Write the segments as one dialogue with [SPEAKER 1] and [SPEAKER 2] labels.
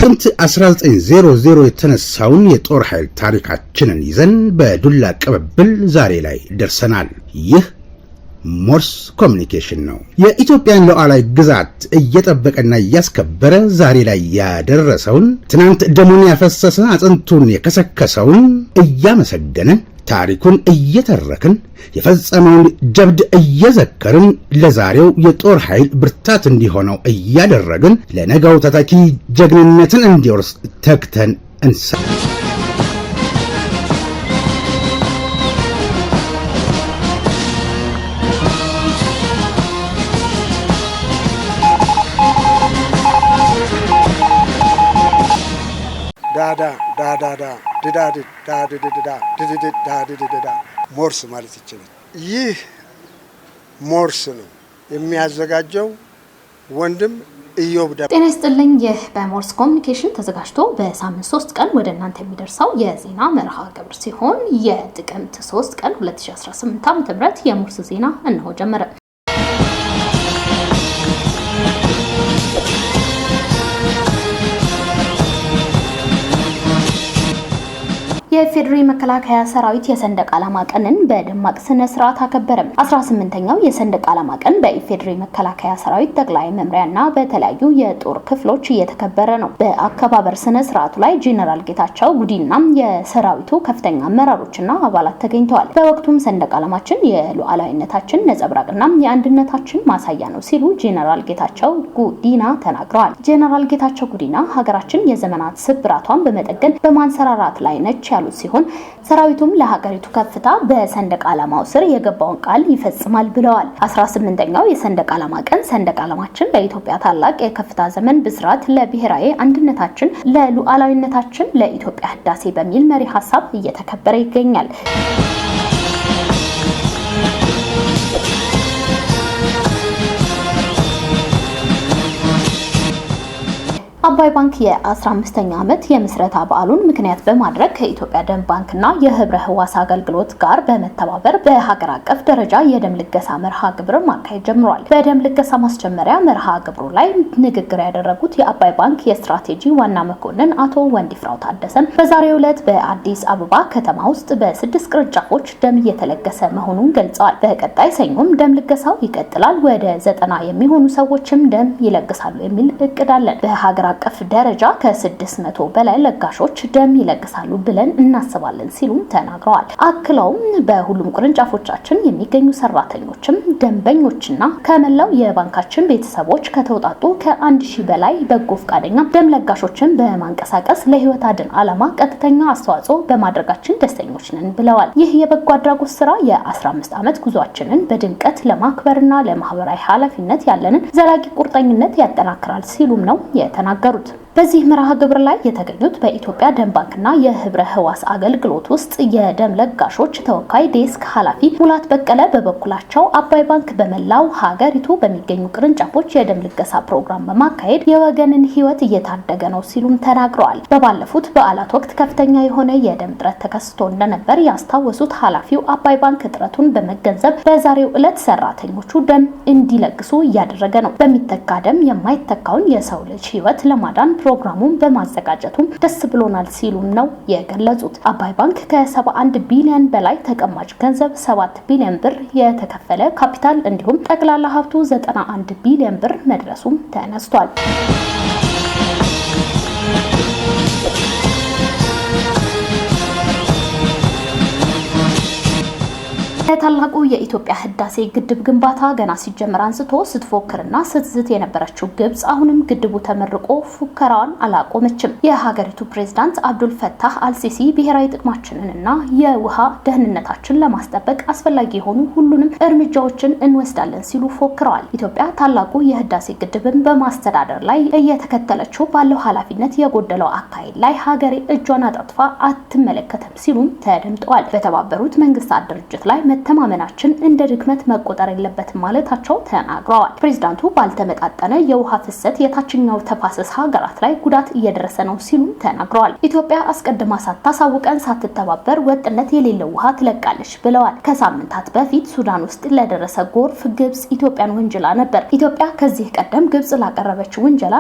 [SPEAKER 1] ጥቅምት 1900 የተነሳውን የጦር ኃይል ታሪካችንን ይዘን በዱላ ቅብብል ዛሬ ላይ ደርሰናል። ይህ ሞርስ ኮሙኒኬሽን ነው። የኢትዮጵያን ሉዓላዊ ግዛት እየጠበቀና እያስከበረ ዛሬ ላይ ያደረሰውን ትናንት ደሙን ያፈሰሰ አጥንቱን የከሰከሰውን እያመሰገነ ታሪኩን እየተረክን የፈጸመውን ጀብድ እየዘከርን ለዛሬው የጦር ኃይል ብርታት እንዲሆነው እያደረግን ለነገው ተተኪ ጀግንነትን እንዲወርስ ተግተን እንሳ
[SPEAKER 2] ሞርስ ማለት ይችላል። ይህ ሞርስ ነው የሚያዘጋጀው ወንድም ኢዮብ ዳ።
[SPEAKER 3] ጤና ይስጥልኝ። ይህ በሞርስ ኮሙኒኬሽን ተዘጋጅቶ በሳምንት 3 ቀን ወደ እናንተ የሚደርሰው የዜና መርሃ ግብር ሲሆን የጥቅምት 3 ቀን 2018 ዓ.ም የሞርስ ዜና እነሆ ጀመረ። የፌዴራል መከላከያ ሰራዊት የሰንደቅ ዓላማ ቀንን በደማቅ ስነ ስርዓት አከበረ። 18ኛው የሰንደቅ ዓላማ ቀን በፌዴራል መከላከያ ሰራዊት ጠቅላይ መምሪያና በተለያዩ የጦር ክፍሎች እየተከበረ ነው። በአከባበር ስነ ስርዓቱ ላይ ጄኔራል ጌታቸው ጉዲና የሰራዊቱ ከፍተኛ አመራሮችና አባላት ተገኝተዋል። በወቅቱም ሰንደቅ ዓላማችን የሉዓላዊነታችን ነጸብራቅና የአንድነታችን ማሳያ ነው ሲሉ ጄኔራል ጌታቸው ጉዲና ተናግረዋል። ጄኔራል ጌታቸው ጉዲና ሀገራችን የዘመናት ስብራቷን በመጠገን በማንሰራራት ላይ ነች ሲሆን ሰራዊቱም ለሀገሪቱ ከፍታ በሰንደቅ ዓላማው ስር የገባውን ቃል ይፈጽማል ብለዋል። 18ኛው የሰንደቅ ዓላማ ቀን ሰንደቅ ዓላማችን ለኢትዮጵያ ታላቅ የከፍታ ዘመን ብስራት፣ ለብሔራዊ አንድነታችን፣ ለሉዓላዊነታችን፣ ለኢትዮጵያ ህዳሴ በሚል መሪ ሐሳብ እየተከበረ ይገኛል። አባይ ባንክ የ15ኛ ዓመት የምስረታ በዓሉን ምክንያት በማድረግ ከኢትዮጵያ ደም ባንክና የህብረ ህዋስ አገልግሎት ጋር በመተባበር በሀገር አቀፍ ደረጃ የደም ልገሳ መርሃ ግብር ማካሄድ ጀምሯል። በደም ልገሳ ማስጀመሪያ መርሃ ግብሩ ላይ ንግግር ያደረጉት የአባይ ባንክ የስትራቴጂ ዋና መኮንን አቶ ወንዲፍራው ታደሰም በዛሬው ዕለት በአዲስ አበባ ከተማ ውስጥ በ6 ቅርንጫፎች ደም እየተለገሰ መሆኑን ገልጸዋል። በቀጣይ ሰኞም ደም ልገሳው ይቀጥላል። ወደ 90 የሚሆኑ ሰዎችም ደም ይለግሳሉ የሚል እቅድ አለን። በሀገር አቀፍ ደረጃ ከ600 በላይ ለጋሾች ደም ይለግሳሉ ብለን እናስባለን ሲሉም ተናግረዋል። አክለውም በሁሉም ቅርንጫፎቻችን የሚገኙ ሰራተኞችም ደንበኞችና ከመላው የባንካችን ቤተሰቦች ከተውጣጡ ከ1000 በላይ በጎ ፈቃደኛ ደም ለጋሾችን በማንቀሳቀስ ለህይወት አድን ዓላማ ቀጥተኛ አስተዋጽኦ በማድረጋችን ደስተኞች ነን ብለዋል። ይህ የበጎ አድራጎት ስራ የ15 ዓመት ጉዟችንን በድምቀት ለማክበርና ለማህበራዊ ኃላፊነት ያለንን ዘላቂ ቁርጠኝነት ያጠናክራል ሲሉም ነው የተናገሩት። በዚህ መርሃ ግብር ላይ የተገኙት በኢትዮጵያ ደም ባንክና የህብረ ህዋስ አገልግሎት ውስጥ የደም ለጋሾች ተወካይ ዴስክ ኃላፊ ሙላት በቀለ በበኩላቸው አባይ ባንክ በመላው ሀገሪቱ በሚገኙ ቅርንጫፎች የደም ልገሳ ፕሮግራም በማካሄድ የወገንን ህይወት እየታደገ ነው ሲሉም ተናግረዋል። በባለፉት በዓላት ወቅት ከፍተኛ የሆነ የደም እጥረት ተከስቶ እንደነበር ያስታወሱት ኃላፊው አባይ ባንክ እጥረቱን በመገንዘብ በዛሬው ዕለት ሰራተኞቹ ደም እንዲለግሱ እያደረገ ነው። በሚተካ ደም የማይተካውን የሰው ልጅ ህይወት ለማዳን ፕሮግራሙን በማዘጋጀቱም ደስ ብሎናል ሲሉም ነው የገለጹት። አባይ ባንክ ከ71 ቢሊዮን በላይ ተቀማጭ ገንዘብ፣ 7 ቢሊዮን ብር የተከፈለ ካፒታል እንዲሁም ጠቅላላ ሀብቱ 91 ቢሊዮን ብር መድረሱም ተነስቷል። ታላቁ የኢትዮጵያ ህዳሴ ግድብ ግንባታ ገና ሲጀመር አንስቶ ስትፎክርና ስትዝት የነበረችው ግብጽ አሁንም ግድቡ ተመርቆ ፉከራዋን አላቆመችም። የሀገሪቱ ፕሬዝዳንት አብዱል ፈታህ አልሲሲ ብሔራዊ ጥቅማችንንና የውሃ ደህንነታችንን ለማስጠበቅ አስፈላጊ የሆኑ ሁሉንም እርምጃዎችን እንወስዳለን ሲሉ ፎክረዋል። ኢትዮጵያ ታላቁ የህዳሴ ግድብን በማስተዳደር ላይ እየተከተለችው ባለው ኃላፊነት የጎደለው አካሄድ ላይ ሀገሬ እጇን አጣጥፋ አትመለከተም ሲሉም ተደምጠዋል። በተባበሩት መንግስታት ድርጅት ላይ መተማመናችን እንደ ድክመት መቆጠር የለበትም ማለታቸው ተናግረዋል። ፕሬዝዳንቱ ባልተመጣጠነ የውሃ ፍሰት የታችኛው ተፋሰስ ሀገራት ላይ ጉዳት እየደረሰ ነው ሲሉ ተናግረዋል። ኢትዮጵያ አስቀድማ ሳታሳውቀን ሳትተባበር ወጥነት የሌለው ውሃ ትለቃለች ብለዋል። ከሳምንታት በፊት ሱዳን ውስጥ ለደረሰ ጎርፍ ግብጽ ኢትዮጵያን ወንጀላ ነበር። ኢትዮጵያ ከዚህ ቀደም ግብጽ ላቀረበችው ወንጀላ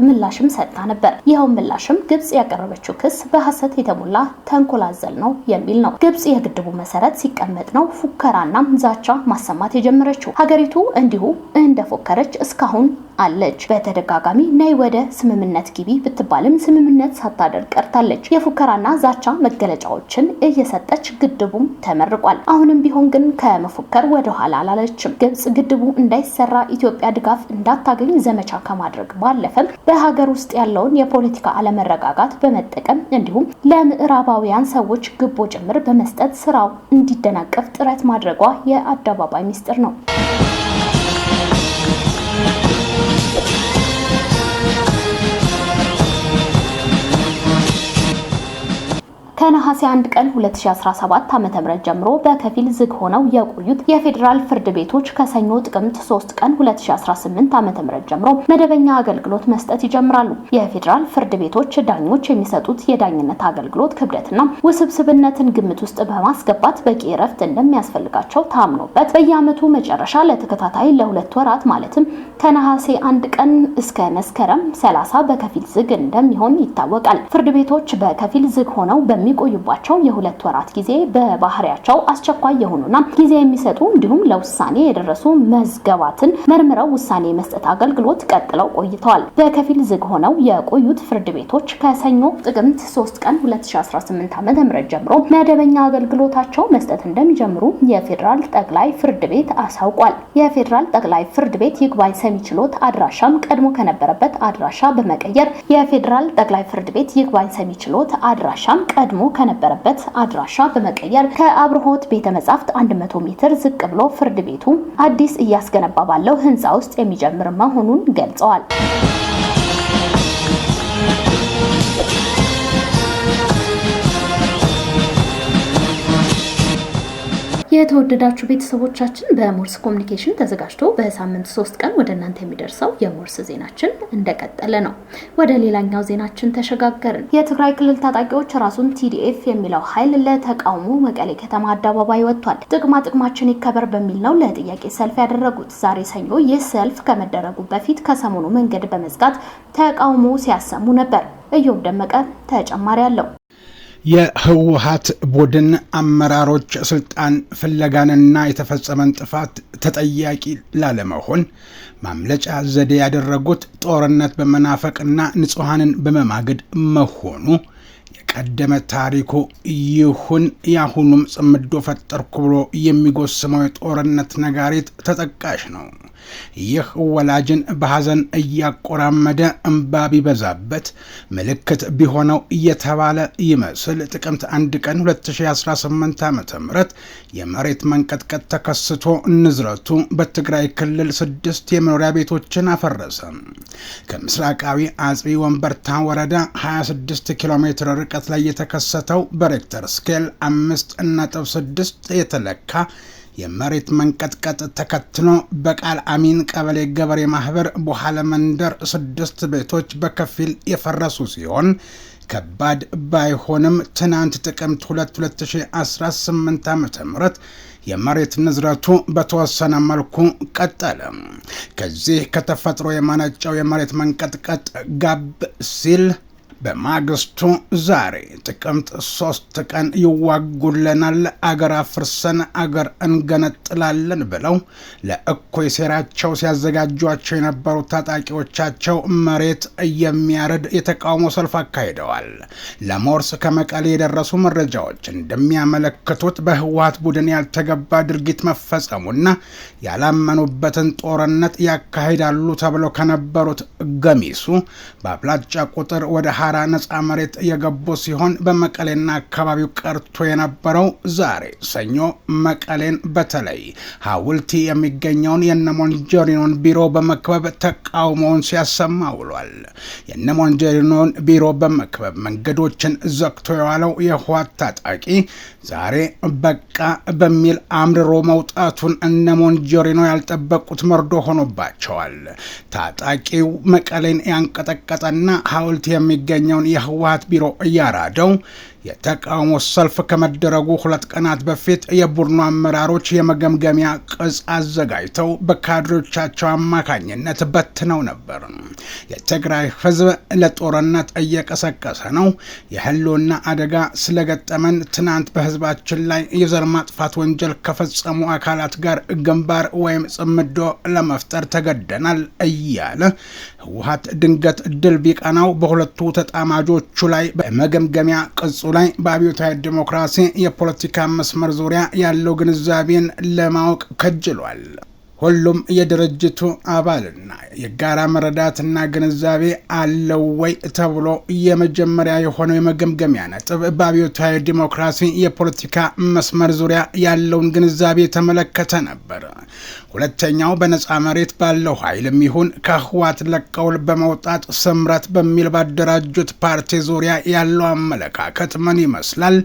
[SPEAKER 3] ምላሽም ሰጥታ ነበር። ይኸው ምላሽም ግብጽ ያቀረበችው ክስ በሐሰት የተሞላ ተንኮላዘል ነው የሚል ነው። ግብጽ የግድቡ መሰረት ሲቀመጥ ነው ፉከራና ዛቻ ማሰማት የጀመረችው። ሀገሪቱ እንዲሁ እንደፎከረች እስካሁን አለች። በተደጋጋሚ ነይ ወደ ስምምነት ግቢ ብትባልም ስምምነት ሳታደርግ ቀርታለች። የፉከራና ዛቻ መገለጫዎችን እየሰጠች ግድቡም ተመርቋል። አሁንም ቢሆን ግን ከመፎከር ወደ ኋላ አላለችም። ግብጽ ግድቡ እንዳይሰራ ኢትዮጵያ ድጋፍ እንዳታገኝ ዘመቻ ከማድረግ ባለፈም በሀገር ውስጥ ያለውን የፖለቲካ አለመረጋጋት በመጠቀም እንዲሁም ለምዕራባውያን ሰዎች ግቦ ጭምር በመስጠት ስራው እንዲደናቀፍ ጥረት ማድረጓ የአደባባይ ሚስጥር ነው። ከነሐሴ 1 ቀን 2017 ዓ.ም ጀምሮ በከፊል ዝግ ሆነው የቆዩት የፌዴራል ፍርድ ቤቶች ከሰኞ ጥቅምት 3 ቀን 2018 ዓ.ም ጀምሮ መደበኛ አገልግሎት መስጠት ይጀምራሉ። የፌዴራል ፍርድ ቤቶች ዳኞች የሚሰጡት የዳኝነት አገልግሎት ክብደትና ውስብስብነትን ግምት ውስጥ በማስገባት በቂ እረፍት እንደሚያስፈልጋቸው ታምኖበት በየዓመቱ መጨረሻ ለተከታታይ ለ2 ወራት ማለትም ከነሐሴ 1 ቀን እስከ መስከረም 30 በከፊል ዝግ እንደሚሆን ይታወቃል። ፍርድ ቤቶች በከፊል ዝግ ሆነው የሚቆዩባቸው የ2 ወራት ጊዜ በባህሪያቸው አስቸኳይ የሆኑና ጊዜ የሚሰጡ እንዲሁም ለውሳኔ የደረሱ መዝገባትን መርምረው ውሳኔ መስጠት አገልግሎት ቀጥለው ቆይተዋል። በከፊል ዝግ ሆነው የቆዩት ፍርድ ቤቶች ከሰኞ ጥቅምት 3 ቀን 2018 ዓ.ም ጀምሮ መደበኛ አገልግሎታቸው መስጠት እንደሚጀምሩ የፌዴራል ጠቅላይ ፍርድ ቤት አሳውቋል። የፌዴራል ጠቅላይ ፍርድ ቤት ይግባኝ ሰሚ ችሎት አድራሻም ቀድሞ ከነበረበት አድራሻ በመቀየር የፌዴራል ጠቅላይ ፍርድ ቤት ይግባኝ ሰሚ ችሎት አድራሻም ቀድሞ ከነበረበት አድራሻ በመቀየር ከአብርሆት ቤተ መጻሕፍት 100 ሜትር ዝቅ ብሎ ፍርድ ቤቱ አዲስ እያስገነባ ባለው ህንጻ ውስጥ የሚጀምር መሆኑን ገልጸዋል። የተወደዳችሁ ቤተሰቦቻችን በሞርስ ኮሙኒኬሽን ተዘጋጅቶ በሳምንት 3 ቀን ወደ እናንተ የሚደርሰው የሞርስ ዜናችን እንደቀጠለ ነው። ወደ ሌላኛው ዜናችን ተሸጋገርን። የትግራይ ክልል ታጣቂዎች ራሱን TDF የሚለው ኃይል ለተቃውሞ መቀሌ ከተማ አደባባይ ወጥቷል። ጥቅማችን ይከበር በሚል ነው ለጥያቄ ሰልፍ ያደረጉት። ዛሬ ሰኞ ይህ ሰልፍ ከመደረጉ በፊት ከሰሞኑ መንገድ በመዝጋት ተቃውሞ ሲያሰሙ ነበር። እዮብ ደመቀ ተጨማሪ አለው።
[SPEAKER 1] የህወሓት ቡድን አመራሮች ስልጣን ፍለጋንና የተፈጸመን ጥፋት ተጠያቂ ላለመሆን ማምለጫ ዘዴ ያደረጉት ጦርነት በመናፈቅና ንጹሃንን በመማገድ መሆኑ የቀደመ ታሪኩ ይሁን ያሁኑም ጽምዶ ፈጠርኩ ብሎ የሚጎስመው የጦርነት ነጋሪት ተጠቃሽ ነው። ይህ ወላጅን በሐዘን እያቆራመደ እንባ ቢበዛበት ምልክት ቢሆነው እየተባለ ይመስል ጥቅምት 1 ቀን 2018 ዓ.ም የመሬት መንቀጥቀጥ ተከስቶ ንዝረቱ በትግራይ ክልል 6 የመኖሪያ ቤቶችን አፈረሰ። ከምስራቃዊ አጽቢ ወንበርታ ወረዳ 26 ኪሎ ሜትር ርቀት ላይ የተከሰተው በሬክተር ስኬል 5.6 የተለካ የመሬት መንቀጥቀጥ ተከትሎ በቃል አሚን ቀበሌ ገበሬ ማህበር በኋላ መንደር 6 ቤቶች በከፊል የፈረሱ ሲሆን ከባድ ባይሆንም ትናንት ጥቅምት 2 2018 ዓ.ም የመሬት ንዝረቱ በተወሰነ መልኩ ቀጠለ። ከዚህ ከተፈጥሮ የመነጨው የመሬት መንቀጥቀጥ ጋብ ሲል በማግስቱ ዛሬ ጥቅምት 3 ቀን ይዋጉልናል፣ አገር አፍርሰን አገር እንገነጥላለን ብለው ለእኩይ ሴራቸው ሲያዘጋጇቸው የነበሩ ታጣቂዎቻቸው መሬት የሚያርድ የተቃውሞ ሰልፍ አካሂደዋል። ለሞርስ ከመቀሌ የደረሱ መረጃዎች እንደሚያመለክቱት በህወሓት ቡድን ያልተገባ ድርጊት መፈጸሙና ያላመኑበትን ጦርነት ያካሂዳሉ ተብለው ከነበሩት ገሚሱ በአብላጫ ቁጥር ወደ የአምሃራ ነጻ መሬት የገቡ ሲሆን በመቀሌና አካባቢው ቀርቶ የነበረው ዛሬ ሰኞ መቀሌን በተለይ ሐውልቲ የሚገኘውን የነሞንጆሪኖን ቢሮ በመክበብ ተቃውሞውን ሲያሰማ ውሏል። የነሞንጆሪኖን ቢሮ በመክበብ መንገዶችን ዘግቶ የዋለው የህወሓት ታጣቂ ዛሬ በቃ በሚል አምርሮ መውጣቱን እነሞንጆሪኖ ያልጠበቁት መርዶ ሆኖባቸዋል። ታጣቂው መቀሌን ያንቀጠቀጠና ሐውልቲ የሚገኘውን የህወሓት ቢሮ እያራደው የተቃውሞ ሰልፍ ከመደረጉ 2 ቀናት በፊት የቡድኑ አመራሮች የመገምገሚያ ቅጽ አዘጋጅተው በካድሬዎቻቸው አማካኝነት በትነው ነበር። የትግራይ ህዝብ ለጦርነት እየቀሰቀሰ ነው፣ የህልውና አደጋ ስለገጠመን ትናንት በህዝባችን ላይ የዘር ማጥፋት ወንጀል ከፈጸሙ አካላት ጋር ግንባር ወይም ጽምዶ ለመፍጠር ተገደናል እያለ ህወሓት ድንገት ድል ቢቀናው በሁለቱ ተጣማጆቹ ላይ በመገምገሚያ ቅጹ ላይ በአብዮታዊ ዲሞክራሲ የፖለቲካ መስመር ዙሪያ ያለው ግንዛቤን ለማወቅ ከጅሏል። ሁሉም የድርጅቱ አባልና የጋራ መረዳትና ግንዛቤ አለው ወይ ተብሎ የመጀመሪያ የሆነው የመገምገሚያ ነጥብ በአብዮታዊ ዲሞክራሲ የፖለቲካ መስመር ዙሪያ ያለውን ግንዛቤ ተመለከተ ነበር። ሁለተኛው በነጻ መሬት ባለው ኃይልም ይሁን ከህወሓት ለቀው በመውጣት ስምረት በሚል ባደራጁት ፓርቲ ዙሪያ ያለው አመለካከት ምን ይመስላል?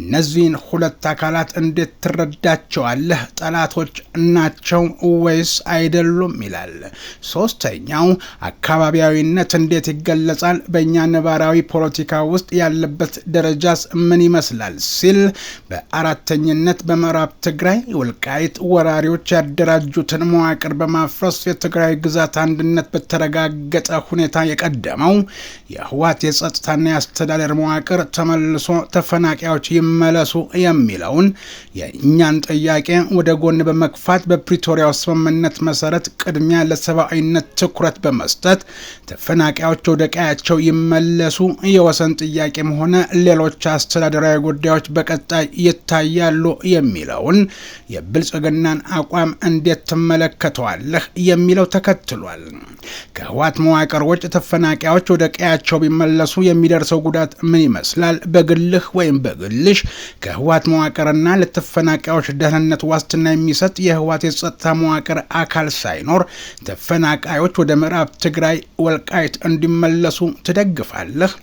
[SPEAKER 1] እነዚህን ሁለት አካላት እንዴት ትረዳቸዋለህ? ጠላቶች ናቸው ወይስ አይደሉም ይላል። ሶስተኛው አካባቢያዊነት እንዴት ይገለጻል? በእኛ ነባራዊ ፖለቲካ ውስጥ ያለበት ደረጃስ ምን ይመስላል ሲል በአራተኝነት በምዕራብ ትግራይ ወልቃይት ወራሪዎች ያደራጁትን መዋቅር በማፍረስ የትግራይ ግዛት አንድነት በተረጋገጠ ሁኔታ የቀደመው የህወሓት የጸጥታና የአስተዳደር መዋቅር ተመልሶ ተፈናቃዮች ይመለሱ የሚለውን የእኛን ጥያቄ ወደ ጎን በመግፋት በፕሪቶሪያው ስምምነት መሰረት ቅድሚያ ለሰብአዊነት ትኩረት በመስጠት ተፈናቃዮች ወደ ቀያቸው ይመለሱ፣ የወሰን ጥያቄም ሆነ ሌሎች አስተዳደራዊ ጉዳዮች በቀጣይ ይታያሉ የሚለውን የብልጽግናን አቋም እንዴት ትመለከተዋለህ የሚለው ተከትሏል። ከህወሓት መዋቅር ውጭ ተፈናቃዮች ወደ ቀያቸው ቢመለሱ የሚደርሰው ጉዳት ምን ይመስላል? በግልህ ወይም በግልሽ ከህወሓት መዋቅርና ለተፈናቃዮች ደህንነት ዋስትና የሚሰጥ የህወሓት የጸጥታ መዋቅር አካል ሳይኖር ተፈናቃዮች ወደ ምዕራብ ትግራይ ወልቃይት እንዲመለሱ ትደግፋለህ?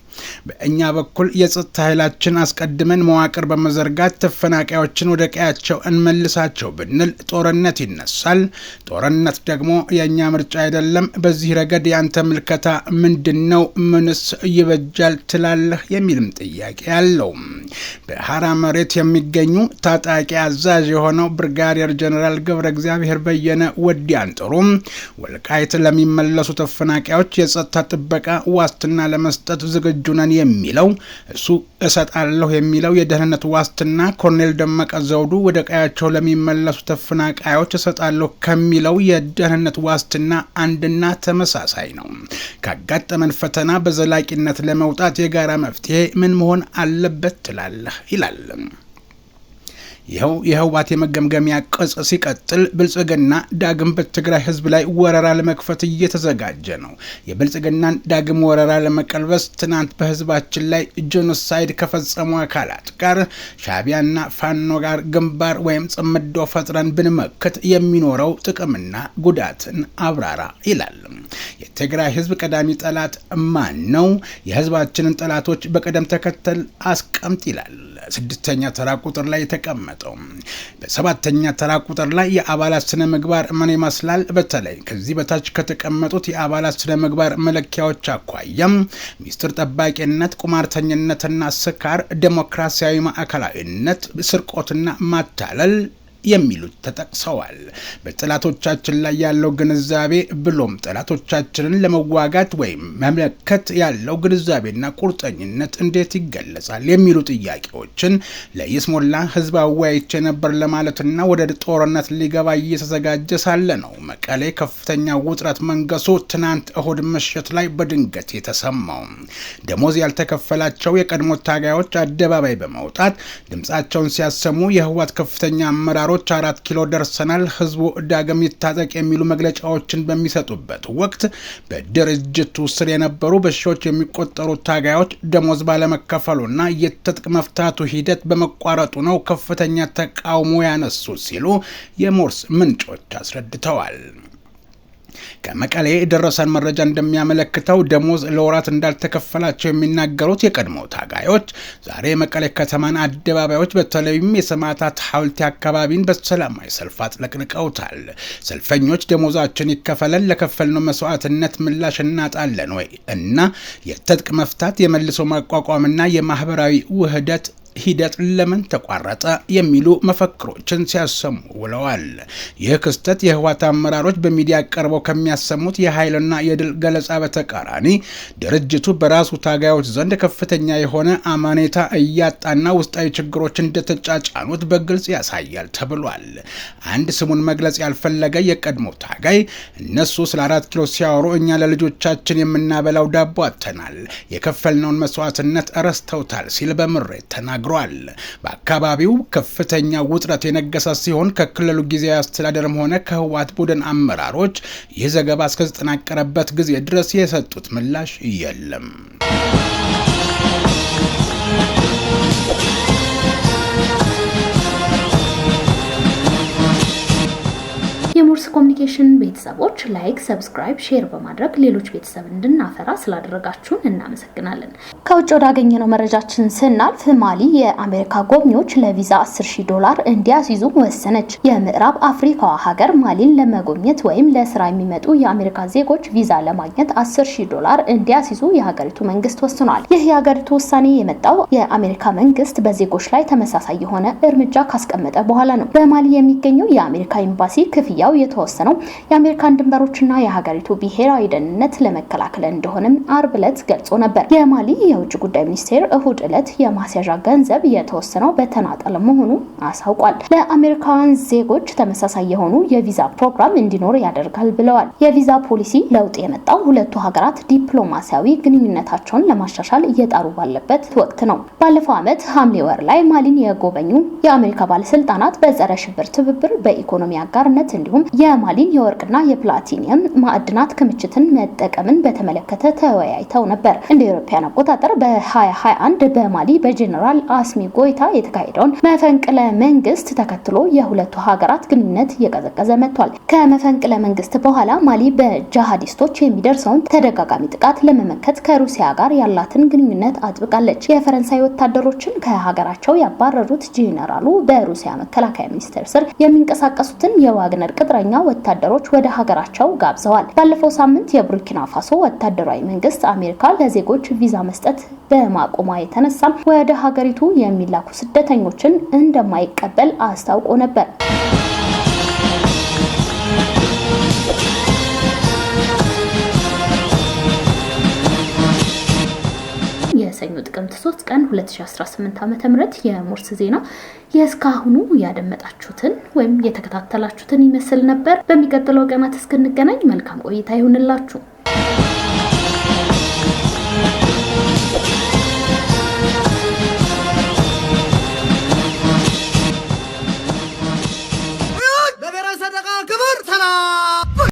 [SPEAKER 1] በእኛ በኩል የጸጥታ ኃይላችን አስቀድመን መዋቅር በመዘርጋት ተፈናቃዮችን ወደ ቀያቸው እንመልሳቸው ብንል ጦርነት ይነሳል። ጦርነት ደግሞ የእኛ ምርጫ አይደለም። በዚህ ረገድ ያንተ ምልከታ ምንድነው? ምንስ ይበጃል ትላለህ? የሚልም ጥያቄ አለው። በሐራ መሬት የሚገኙ ታጣቂ አዛዥ የሆነው ብርጋዴር ጀነራል ገብረ እግዚአብሔር በየነ ወዲያን ጥሩም ወልቃይት ለሚመለሱ ተፈናቃዮች የጸጥታ ጥበቃ ዋስትና ለመስጠት ዝግጁ ነን የሚለው እሱ እሰጣለሁ የሚለው የደህንነት ዋስትና ኮሎኔል ደመቀ ዘውዱ ወደ ቀያቸው ለሚመለሱ ተፈናቃዮች እሰጣለሁ ከሚለው የደህንነት ዋስትና አንድና ተመሳሳይ ነው። ካጋጠመን ፈተና በዘላቂነት ለመውጣት የጋራ መፍትሄ ምን መሆን አለበት ትላለህ? ይላል። ይኸው የህወሓት የመገምገሚያ ቅጽ ሲቀጥል ብልጽግና ዳግም በትግራይ ህዝብ ላይ ወረራ ለመክፈት እየተዘጋጀ ነው። የብልጽግናን ዳግም ወረራ ለመቀልበስ ትናንት በህዝባችን ላይ ጄኖሳይድ ከፈጸሙ አካላት ጋር ሻዕቢያና ፋኖ ጋር ግንባር ወይም ጽምዶ ፈጥረን ብንመክት የሚኖረው ጥቅምና ጉዳትን አብራራ ይላል። የትግራይ ህዝብ ቀዳሚ ጠላት ማን ነው? የህዝባችንን ጠላቶች በቅደም ተከተል አስቀምጥ ይላል። 6ኛ ተራ ቁጥር ላይ የተቀመጠው። በ7ኛ ተራ ቁጥር ላይ የአባላት ስነ ምግባር ምን ይመስላል? በተለይ ከዚህ በታች ከተቀመጡት የአባላት ስነ ምግባር መለኪያዎች አኳያም ሚስጥር ጠባቂነት፣ ቁማርተኝነትና ስካር፣ ዴሞክራሲያዊ ማዕከላዊነት፣ ስርቆትና ማታለል የሚሉት ተጠቅሰዋል። በጠላቶቻችን ላይ ያለው ግንዛቤ ብሎም ጠላቶቻችንን ለመዋጋት ወይም መመከት ያለው ግንዛቤና ቁርጠኝነት እንዴት ይገለጻል የሚሉ ጥያቄዎችን ለይስሙላ ህዝብ አወያይቼ ነበር ለማለትና ወደ ጦርነት ሊገባ እየተዘጋጀ ሳለ ነው መቀሌ ከፍተኛ ውጥረት መንገሱ ትናንት እሁድ ምሽት ላይ በድንገት የተሰማው። ደሞዝ ያልተከፈላቸው የቀድሞ ታጋዮች አደባባይ በመውጣት ድምጻቸውን ሲያሰሙ የህወሓት ከፍተኛ አመራሮች አመራሮች 4 ኪሎ ደርሰናል፣ ህዝቡ ዳግም ይታጠቅ የሚሉ መግለጫዎችን በሚሰጡበት ወቅት በድርጅቱ ስር የነበሩ በሺዎች የሚቆጠሩ ታጋዮች ደሞዝ ባለመከፈሉና የትጥቅ መፍታቱ ሂደት በመቋረጡ ነው ከፍተኛ ተቃውሞ ያነሱ ሲሉ የሞርስ ምንጮች አስረድተዋል። ከመቀሌ የደረሰን መረጃ እንደሚያመለክተው ደሞዝ ለወራት እንዳልተከፈላቸው የሚናገሩት የቀድሞ ታጋዮች ዛሬ መቀሌ ከተማን አደባባዮች በተለይም የሰማዕታት ሐውልት አካባቢን በሰላማዊ ሰልፍ አጥለቅልቀውታል። ሰልፈኞች ደሞዛችን ይከፈለን፣ ለከፈልነው መስዋዕትነት ምላሽ እናጣለን ወይ እና የትጥቅ መፍታት የመልሶ ማቋቋምና የማህበራዊ ውህደት ሂደት ለምን ተቋረጠ የሚሉ መፈክሮችን ሲያሰሙ ውለዋል። ይህ ክስተት የህወሓት አመራሮች በሚዲያ ቀርበው ከሚያሰሙት የኃይልና የድል ገለጻ በተቃራኒ ድርጅቱ በራሱ ታጋዮች ዘንድ ከፍተኛ የሆነ አማኔታ እያጣና ውስጣዊ ችግሮች እንደተጫጫኑት በግልጽ ያሳያል ተብሏል። አንድ ስሙን መግለጽ ያልፈለገ የቀድሞ ታጋይ እነሱ ስለ 4 ኪሎ ሲያወሩ እኛ ለልጆቻችን የምናበላው ዳቦ አጥተናል፣ የከፈልነውን መስዋዕትነት ረስተውታል ሲል በምሬት ተናግሯል። በአካባቢው ከፍተኛ ውጥረት የነገሰ ሲሆን ከክልሉ ጊዜያዊ አስተዳደርም ሆነ ከህወሓት ቡድን አመራሮች ይህ ዘገባ እስከተጠናቀረበት ጊዜ ድረስ የሰጡት ምላሽ የለም።
[SPEAKER 3] የሞርስ ኮሙኒኬሽን ቤተሰቦች ላይክ፣ ሰብስክራይብ፣ ሼር በማድረግ ሌሎች ቤተሰብ እንድናፈራ ስላደረጋችሁን እናመሰግናለን። ከውጭ ወዳገኘነው መረጃችን ስናልፍ ማሊ የአሜሪካ ጎብኚዎች ለቪዛ $10,000 እንዲያስይዙ ወሰነች። የምዕራብ አፍሪካዋ ሀገር ማሊን ለመጎብኘት ወይም ለስራ የሚመጡ የአሜሪካ ዜጎች ቪዛ ለማግኘት $10,000 እንዲያስይዙ የሀገሪቱ መንግስት ወስኗል። ይህ የሀገሪቱ ውሳኔ የመጣው የአሜሪካ መንግስት በዜጎች ላይ ተመሳሳይ የሆነ እርምጃ ካስቀመጠ በኋላ ነው። በማሊ የሚገኘው የአሜሪካ ኤምባሲ ክፍያው የተወሰነው የአሜሪካን ድንበሮችና የሀገሪቱ ብሔራዊ ደህንነት ለመከላከል እንደሆነም አርብ ዕለት ገልጾ ነበር። የማሊ የውጭ ጉዳይ ሚኒስቴር እሁድ ዕለት የማስያዣ ገንዘብ የተወሰነው በተናጠል መሆኑ አሳውቋል። ለአሜሪካውያን ዜጎች ተመሳሳይ የሆኑ የቪዛ ፕሮግራም እንዲኖር ያደርጋል ብለዋል። የቪዛ ፖሊሲ ለውጥ የመጣው ሁለቱ ሀገራት ዲፕሎማሲያዊ ግንኙነታቸውን ለማሻሻል እየጣሩ ባለበት ወቅት ነው። ባለፈው ዓመት ሐምሌ ወር ላይ ማሊን የጎበኙ የአሜሪካ ባለስልጣናት በጸረ ሽብር ትብብር፣ በኢኮኖሚ አጋርነት እንዲሁም የማሊን የወርቅና የፕላቲኒየም ማዕድናት ክምችትን መጠቀምን በተመለከተ ተወያይተው ነበር። እንደ አውሮፓውያን አቆጣጠር በ2021 በማሊ በጀነራል አስሚ ጎይታ የተካሄደውን መፈንቅለ መንግስት ተከትሎ የሁለቱ ሀገራት ግንኙነት እየቀዘቀዘ መጥቷል። ከመፈንቅለ መንግስት በኋላ ማሊ በጂሃዲስቶች የሚደርሰውን ተደጋጋሚ ጥቃት ለመመከት ከሩሲያ ጋር ያላትን ግንኙነት አጥብቃለች። የፈረንሳይ ወታደሮችን ከሀገራቸው ያባረሩት ጄኔራሉ በሩሲያ መከላከያ ሚኒስቴር ስር የሚንቀሳቀሱትን የዋግነር ቅጥረኛ ወታደሮች ወደ ሀገራቸው ጋብዘዋል። ባለፈው ሳምንት የቡርኪና ፋሶ ወታደራዊ መንግስት አሜሪካ ለዜጎች ቪዛ መስጠት በማቆሟ የተነሳ ወደ ሀገሪቱ የሚላኩ ስደተኞችን እንደማይቀበል አስታውቆ ነበር። የሰኞ ጥቅምት 3 ቀን 2018 ዓ.ም የሞርስ ዜና የእስካሁኑ ያደመጣችሁትን ወይም የተከታተላችሁትን ይመስል ነበር። በሚቀጥለው ቀናት እስክንገናኝ መልካም ቆይታ ይሁንላችሁ።